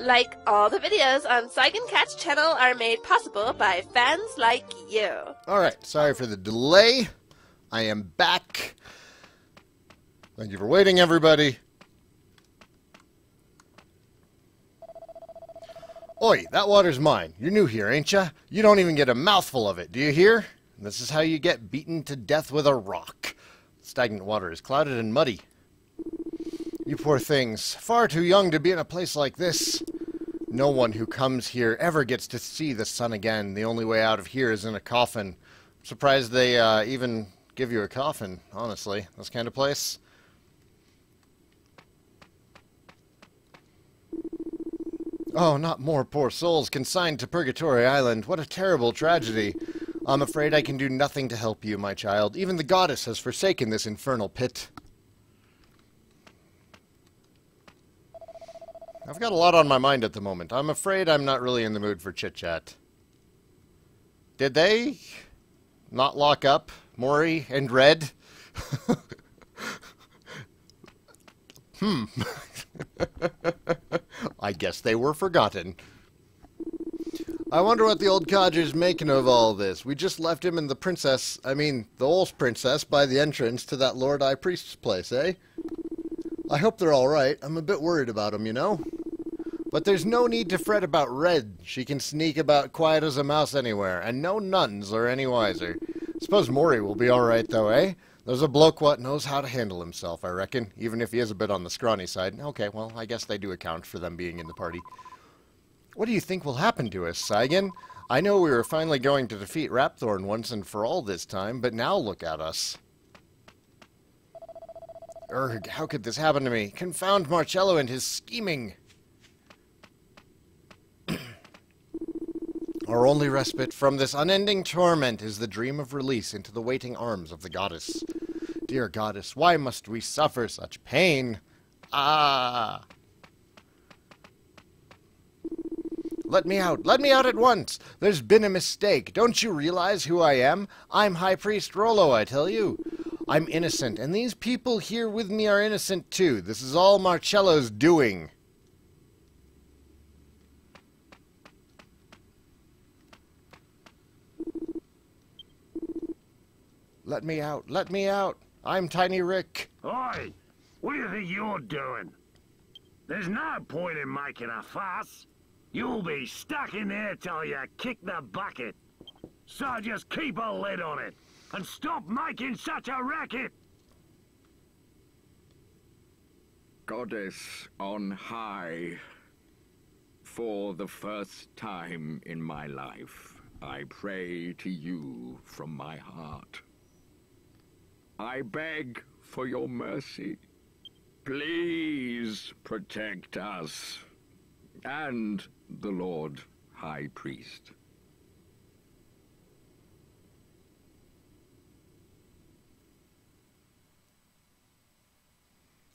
Like all the videos on saigancat's channel are made possible by fans like you. Alright, sorry for the delay. I am back. Thank you for waiting, everybody. Oi, that water's mine. You're new here, ain't ya? You don't even get a mouthful of it, do you hear? This is how you get beaten to death with a rock. Stagnant water is clouded and muddy. You poor things, far too young to be in a place like this. No one who comes here ever gets to see the sun again. The only way out of here is in a coffin. I'm surprised they even give you a coffin, honestly. This kind of place. Oh, not more poor souls consigned to Purgatory Island. What a terrible tragedy. I'm afraid I can do nothing to help you, my child. Even the goddess has forsaken this infernal pit. I've got a lot on my mind at the moment. I'm afraid I'm not really in the mood for chit-chat. Did they not lock up Mori and Red? I guess they were forgotten. I wonder what the old codger's making of all this. We just left him and the old princess by the entrance to that Lord High Priest's place, eh? I hope they're alright. I'm a bit worried about them, you know? But there's no need to fret about Red. She can sneak about quiet as a mouse anywhere, and no nuns are any wiser. Suppose Mori will be alright though, eh? There's a bloke what knows how to handle himself, I reckon, even if he is a bit on the scrawny side. Okay, well, I guess they do account for them being in the party. What do you think will happen to us, Saigan? I know we were finally going to defeat Rapthorn once and for all this time, but now look at us. Urgh, how could this happen to me? Confound Marcello and his scheming! Our only respite from this unending torment is the dream of release into the waiting arms of the goddess. Dear goddess, why must we suffer such pain? Ah! Let me out at once! There's been a mistake. Don't you realize who I am? I'm High Priest Rollo, I tell you. I'm innocent, and these people here with me are innocent too. This is all Marcello's doing. Let me out, let me out. I'm Tiny Rick. Oi! What do you think you're doing? There's no point in making a fuss. You'll be stuck in there till you kick the bucket. So just keep a lid on it, and stop making such a racket! Goddess on high, for the first time in my life, I pray to you from my heart. I beg for your mercy. Please protect us and the Lord High Priest.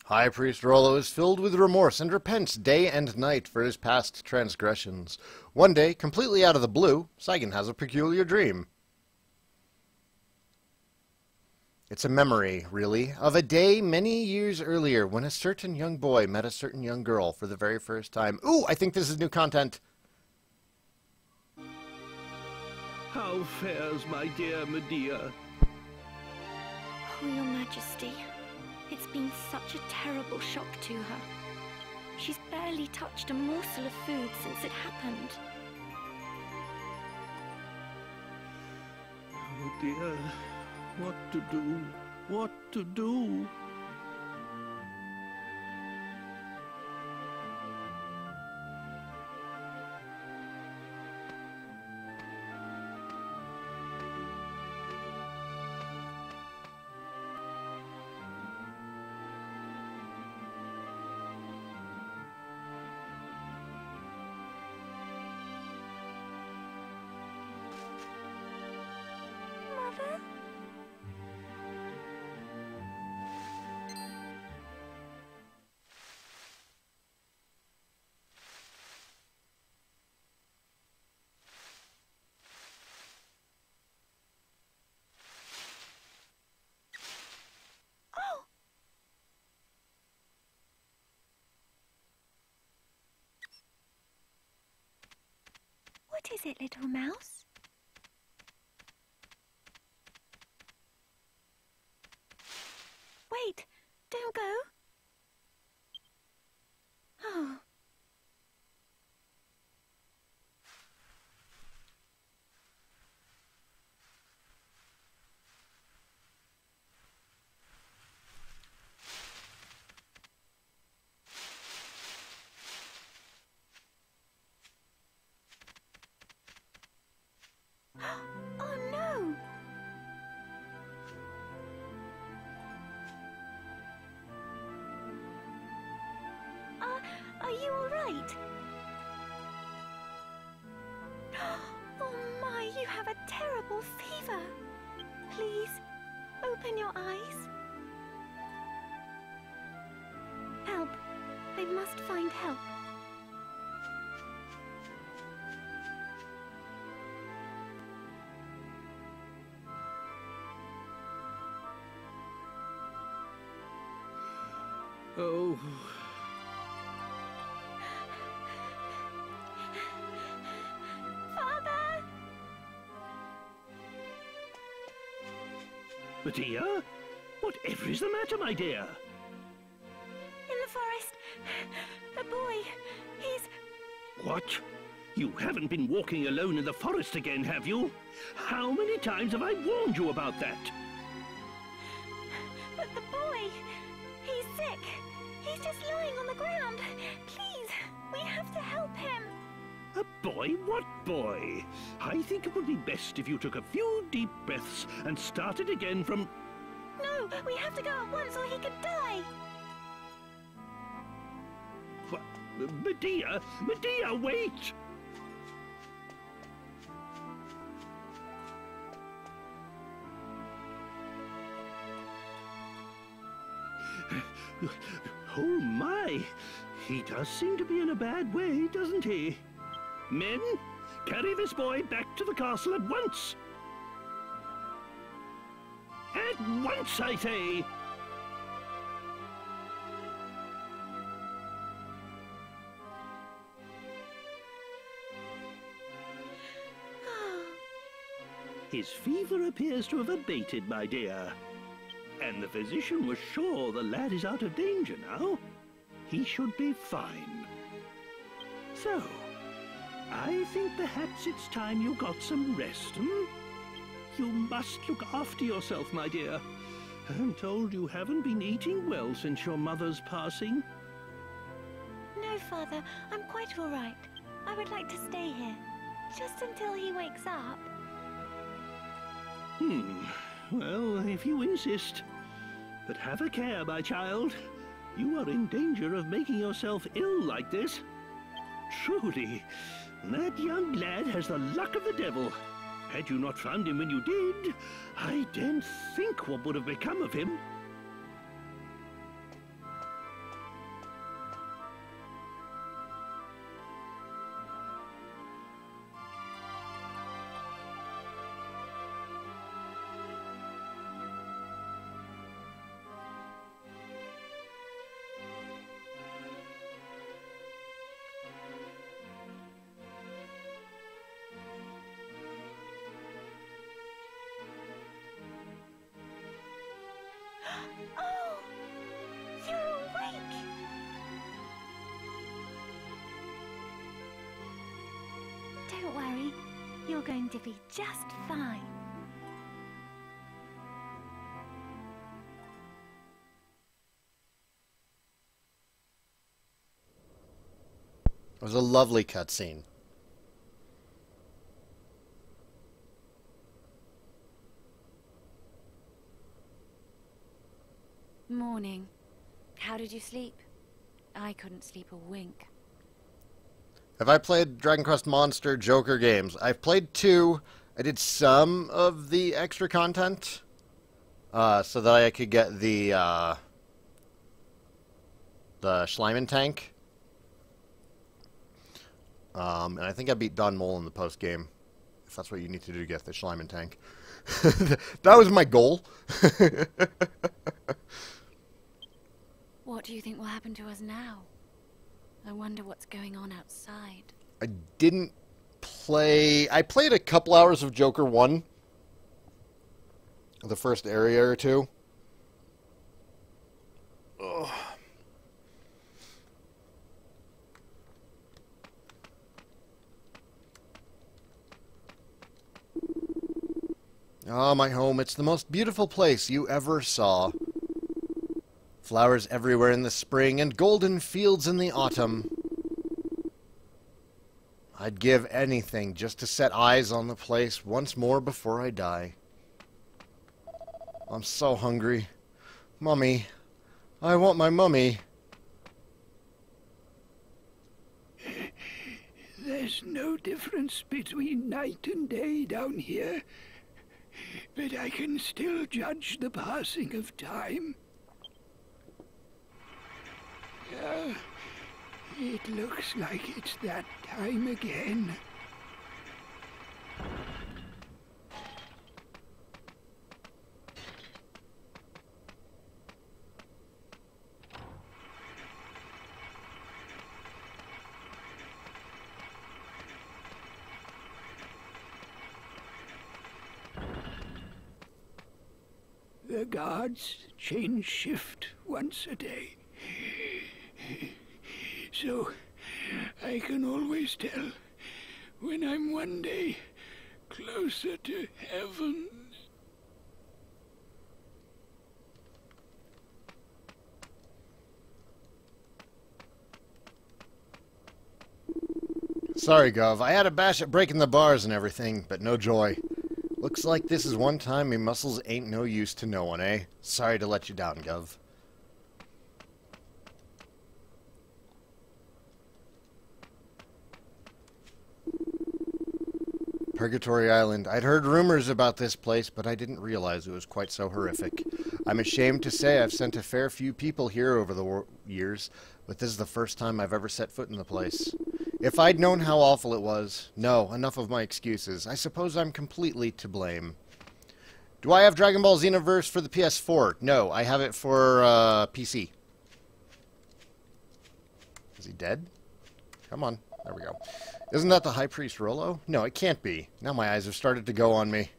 High Priest Rollo is filled with remorse and repents day and night for his past transgressions. One day, completely out of the blue, Saigan has a peculiar dream. It's a memory, really, of a day many years earlier when a certain young boy met a certain young girl for the very first time. Ooh, I think this is new content. How fares my dear Medea? Oh, Your Majesty, it's been such a terrible shock to her. She's barely touched a morsel of food since it happened. Oh dear, what to do? What to do? What is it, little mouse? Wait, don't go. Oh. Oh no! Are you all right? Oh my, you have a terrible fever. Please, open your eyes. Help. They must find help. Oh, Father! Medea? Whatever is the matter, my dear? In the forest. A boy. He's... What? You haven't been walking alone in the forest again, have you? How many times have I warned you about that? But the boy... He's sick. He's just lying on the ground. Please, we have to help him. A boy? What boy? I think it would be best if you took a few deep breaths and started again from... No, we have to go at once or he could die. What? Medea? Medea, wait! Oh my! He does seem to be in a bad way, doesn't he? Men, carry this boy back to the castle at once! At once, I say! His fever appears to have abated, my dear. And the physician was sure the lad is out of danger now. He should be fine. So, I think perhaps it's time you got some rest, hmm? You must look after yourself, my dear. I'm told you haven't been eating well since your mother's passing. No, Father, I'm quite all right. I would like to stay here, just until he wakes up. Well, if you insist. But have a care, my child. You are in danger of making yourself ill like this. Truly, that young lad has the luck of the devil. Had you not found him when you did, I daren't think what would have become of him. Oh! You're awake! Don't worry. You're going to be just fine. It was a lovely cutscene. Morning. How did you sleep? I couldn't sleep a wink. Have I played Dragon Quest Monster Joker games? I've played 2. I did some of the extra content so that I could get the Schleiman tank. And I think I beat Don Mole in the post game. If that's what you need to do to get the Schleiman tank. That was my goal. What do you think will happen to us now? I wonder what's going on outside. I didn't played a couple hours of Joker 1. The first area or two. Ugh. Ah, my home, it's the most beautiful place you ever saw. Flowers everywhere in the spring and golden fields in the autumn. I'd give anything just to set eyes on the place once more before I die. I'm so hungry. Mummy, I want my mummy. There's no difference between night and day down here, but I can still judge the passing of time. It looks like it's that time again. The guards change shift once a day. So I can always tell when I'm one day closer to heaven. Sorry, Gov. I had a bash at breaking the bars and everything, but no joy. Looks like this is one time me muscles ain't no use to no one, eh? Sorry to let you down, Gov. Purgatory Island. I'd heard rumors about this place, but I didn't realize it was quite so horrific. I'm ashamed to say I've sent a fair few people here over the years, but this is the first time I've ever set foot in the place. If I'd known how awful it was... No, enough of my excuses. I suppose I'm completely to blame. Do I have Dragon Ball Xenoverse for the PS4? No, I have it for PC. Is he dead? Come on. There we go. Isn't that the High Priest Rolo? No, it can't be. Now my eyes have started to go on me.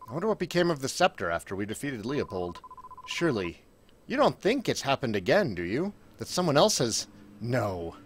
I wonder what became of the scepter after we defeated Leopold. Surely, you don't think it's happened again, do you? That someone else has... No.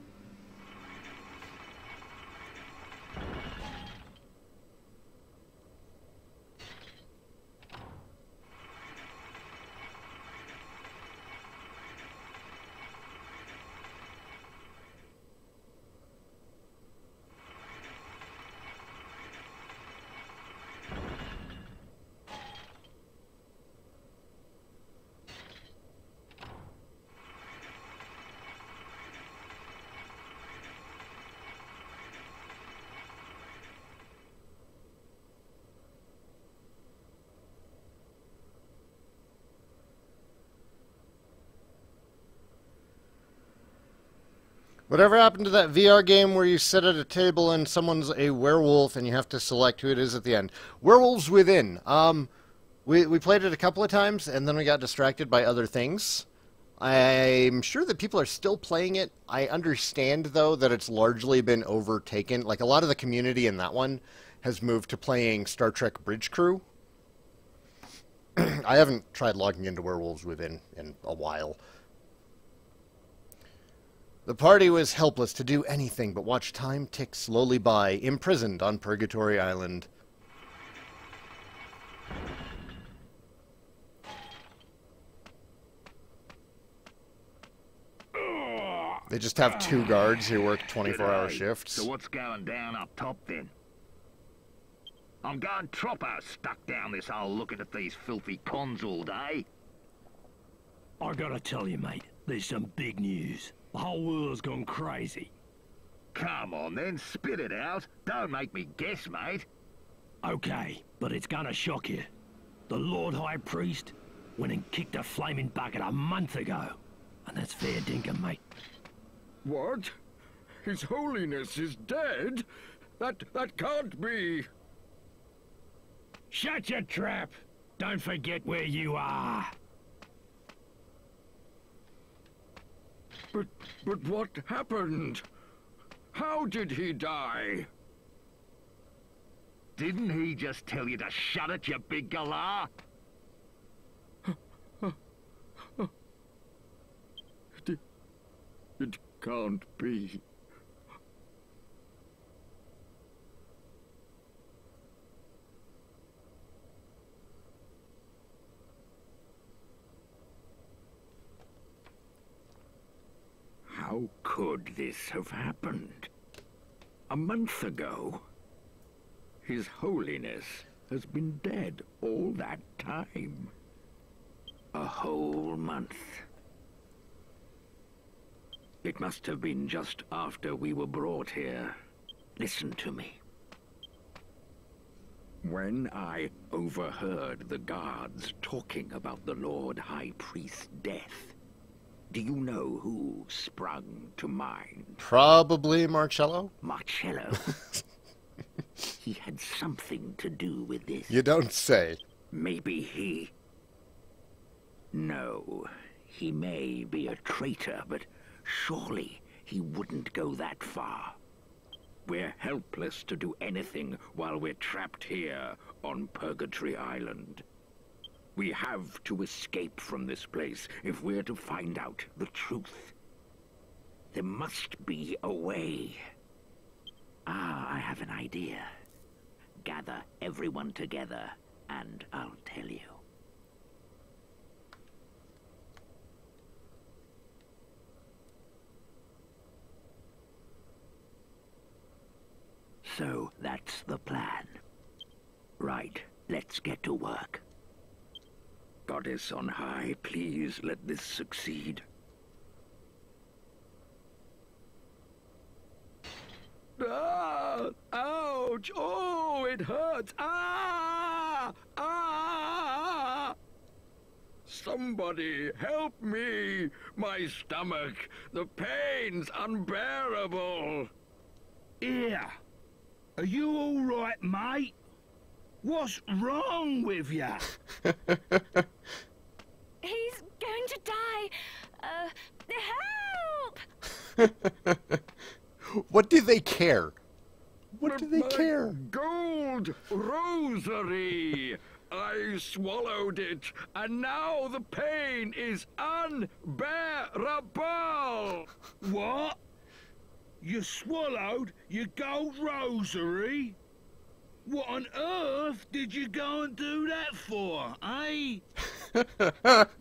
Whatever happened to that VR game where you sit at a table and someone's a werewolf and you have to select who it is at the end? Werewolves Within. We played it a couple of times and then we got distracted by other things. I'm sure that people are still playing it. I understand, though, that it's largely been overtaken. Like, a lot of the community in that one has moved to playing Star Trek Bridge Crew. I haven't tried logging into Werewolves Within in a while. The party was helpless to do anything but watch time tick slowly by, imprisoned on Purgatory Island. They just have 2 guards who work 24-hour shifts. So what's going down up top then? I'm going troppo stuck down this hole looking at these filthy cons all day. I gotta tell you, mate, there's some big news. The whole world's gone crazy. Come on then, spit it out. Don't make me guess, mate. Okay, but it's gonna shock you. The Lord High Priest went and kicked a flaming bucket a month ago. And that's fair dinkum, mate. What? His Holiness is dead? That can't be. Shut your trap! Don't forget where you are. But what happened? How did he die? Didn't he just tell you to shut it, you big galah? It can't be. How could this have happened? A month ago? His Holiness has been dead all that time. A whole month. It must have been just after we were brought here. Listen to me. When I overheard the guards talking about the Lord High Priest's death, do you know who sprung to mind? Probably Marcello? Marcello? He had something to do with this. You don't say. Maybe he... No, he may be a traitor, but surely he wouldn't go that far. We're helpless to do anything while we're trapped here on Purgatory Island. We have to escape from this place if we're to find out the truth. There must be a way. Ah, I have an idea. Gather everyone together, and I'll tell you. So, that's the plan. Right, let's get to work. Goddess on high, please let this succeed. Ah! Ouch! Oh, it hurts! Ah! Ah! Somebody help me! My stomach! The pain's unbearable! Here! Are you all right, mate? What's wrong with you? He's going to die. Help! What do they care? What do they care? Gold rosary! I swallowed it, and now the pain is unbearable! What? You swallowed your gold rosary? What on earth did you go and do that for, eh?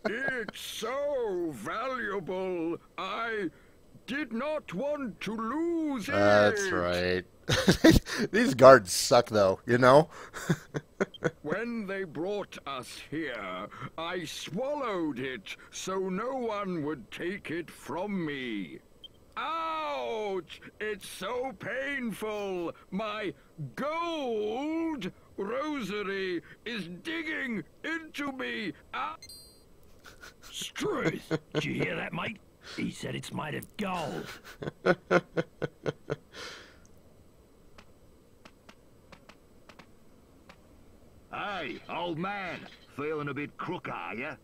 It's so valuable. I did not want to lose it. That's right. These guards suck, though, you know? When they brought us here, I swallowed it so no one would take it from me. Ouch! It's so painful. My gold rosary is digging into me. Struth! Did you hear that, mate? He said it's made of gold. Hey, old man. Feeling a bit crook, are ya?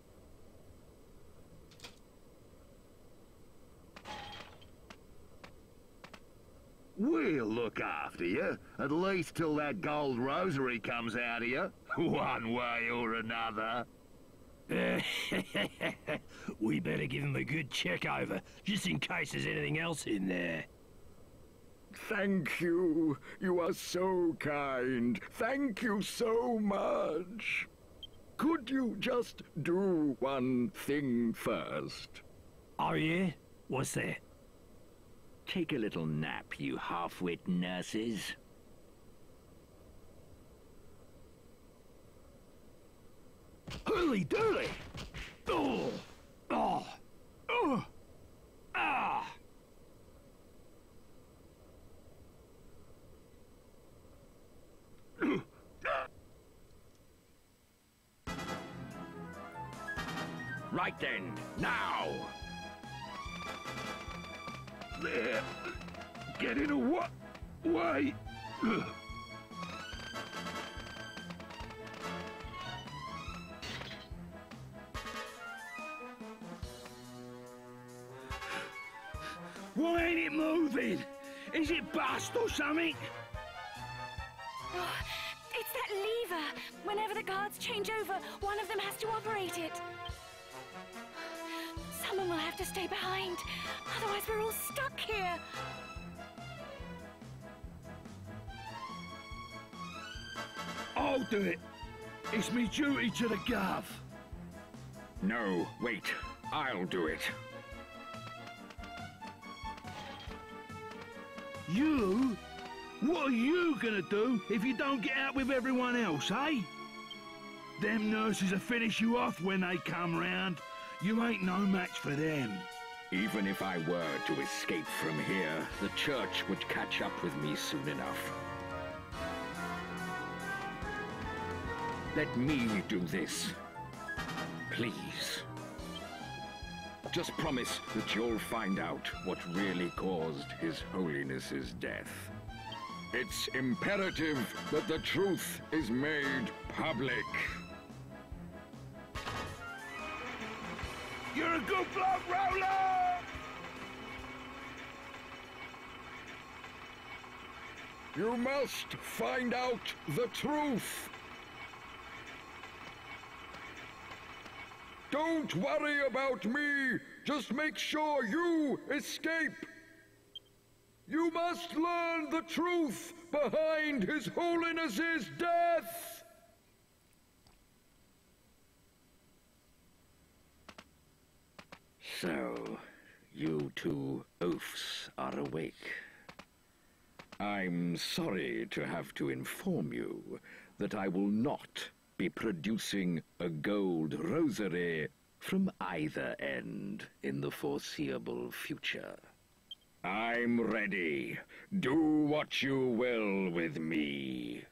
We'll look after you, at least till that gold rosary comes out of you, one way or another. We better give him a good check over, just in case there's anything else in there. Thank you. You are so kind. Thank you so much. Could you just do one thing first? Oh, yeah? What's that? Take a little nap, you half-wit nurses. Hooly dooly! Oh! Oh! Oh! Ah! Right then, now! There. Get in a way. Why ain't it moving? Is it bust or something? Oh, it's that lever. Whenever the guards change over, one of them has to operate it. Someone will have to stay behind. Otherwise, we're all stuck here. I'll do it. It's me duty to the Gov. No, wait. I'll do it. You? What are you gonna do if you don't get out with everyone else, eh? Them nurses will finish you off when they come round. You ain't no match for them. Even if I were to escape from here, the church would catch up with me soon enough. Let me do this. Please. Just promise that you'll find out what really caused His Holiness's death. It's imperative that the truth is made public. You're a good bloke, Roller! You must find out the truth. Don't worry about me. Just make sure you escape. You must learn the truth behind His Holiness's death. So, you two oafs are awake. I'm sorry to have to inform you that I will not be producing a gold rosary from either end in the foreseeable future. I'm ready. Do what you will with me.